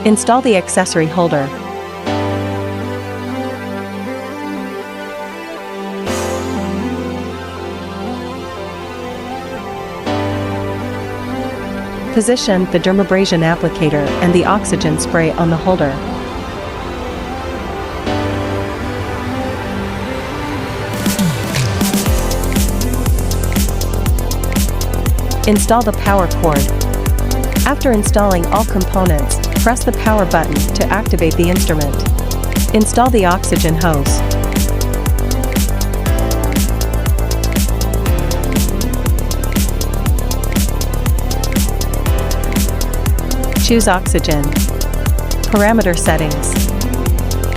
Install the accessory holder. Position the dermabrasion applicator and the oxygen spray on the holder. Install the power cord. After installing all components, press the power button to activate the instrument. Install the oxygen hose. Choose oxygen. Parameter settings.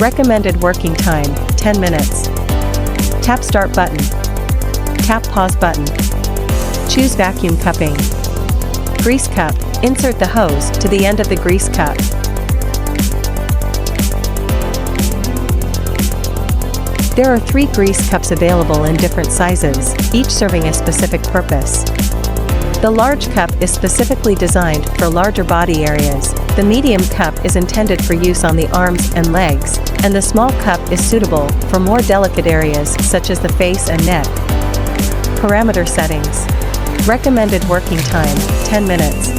Recommended working time, 10 minutes. Tap start button. Tap pause button. Choose vacuum cupping. Grease cup. Insert the hose to the end of the grease cup. There are 3 grease cups available in different sizes, each serving a specific purpose. The large cup is specifically designed for larger body areas, the medium cup is intended for use on the arms and legs, and the small cup is suitable for more delicate areas such as the face and neck. Parameter settings. Recommended working time, 10 minutes.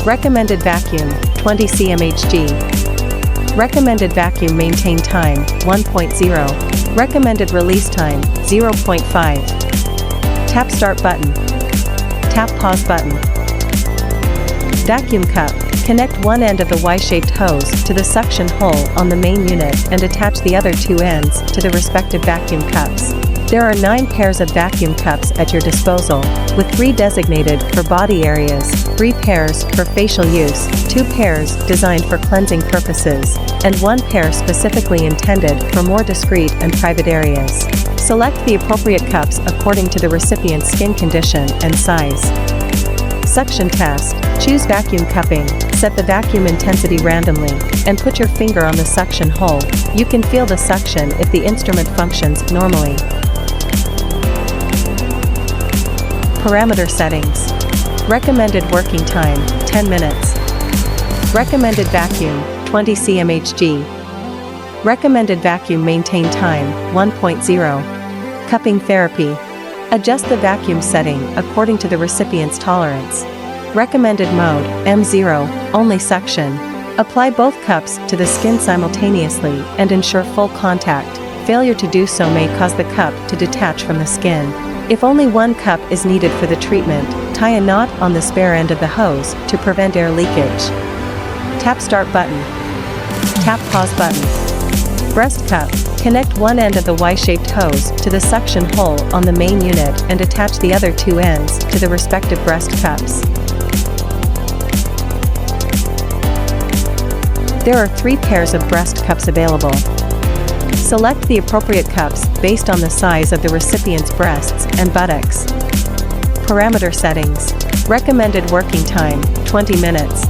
Recommended vacuum, 20 cmHg. Recommended vacuum maintain time, 1.0. Recommended release time, 0.5. Tap start button. Tap pause button. Vacuum cup. Connect one end of the Y-shaped hose to the suction hole on the main unit and attach the other 2 ends to the respective vacuum cups. There are 9 pairs of vacuum cups at your disposal, with 3 designated for body areas, 3 pairs for facial use, 2 pairs designed for cleansing purposes, and 1 pair specifically intended for more discreet and private areas. Select the appropriate cups according to the recipient's skin condition and size. Suction test. Choose vacuum cupping, set the vacuum intensity randomly, and put your finger on the suction hole. You can feel the suction if the instrument functions normally. Parameter settings. Recommended working time, 10 minutes. Recommended vacuum, 20 cmHg. Recommended vacuum maintain time, 1.0. Cupping therapy. Adjust the vacuum setting according to the recipient's tolerance. Recommended mode, M0, only suction. Apply both cups to the skin simultaneously and ensure full contact. Failure to do so may cause the cup to detach from the skin. If only 1 cup is needed for the treatment, tie a knot on the spare end of the hose to prevent air leakage. Tap start button. Tap pause button. Breast cup. Connect one end of the Y-shaped hose to the suction hole on the main unit and attach the other 2 ends to the respective breast cups. There are 3 pairs of breast cups available. Select the appropriate cups based on the size of the recipient's breasts and buttocks. Parameter settings. Recommended working time, 20 minutes.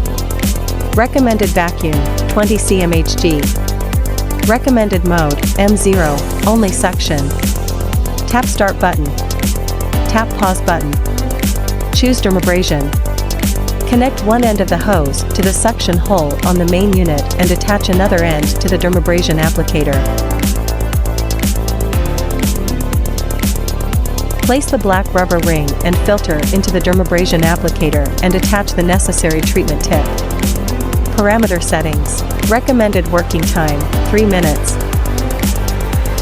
Recommended vacuum, 20 cmHg. Recommended mode, M0, only suction. Tap start button. Tap pause button. Choose dermabrasion. Connect one end of the hose to the suction hole on the main unit and attach another end to the dermabrasion applicator. Place the black rubber ring and filter into the dermabrasion applicator and attach the necessary treatment tip. Parameter settings. Recommended working time, 3 minutes.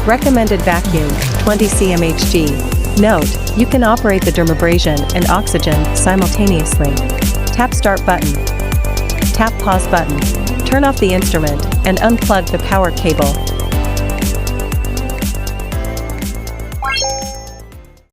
Recommended vacuum, 20 cmHg. Note, you can operate the dermabrasion and oxygen simultaneously. Tap start button. Tap pause button. Turn off the instrument and unplug the power cable.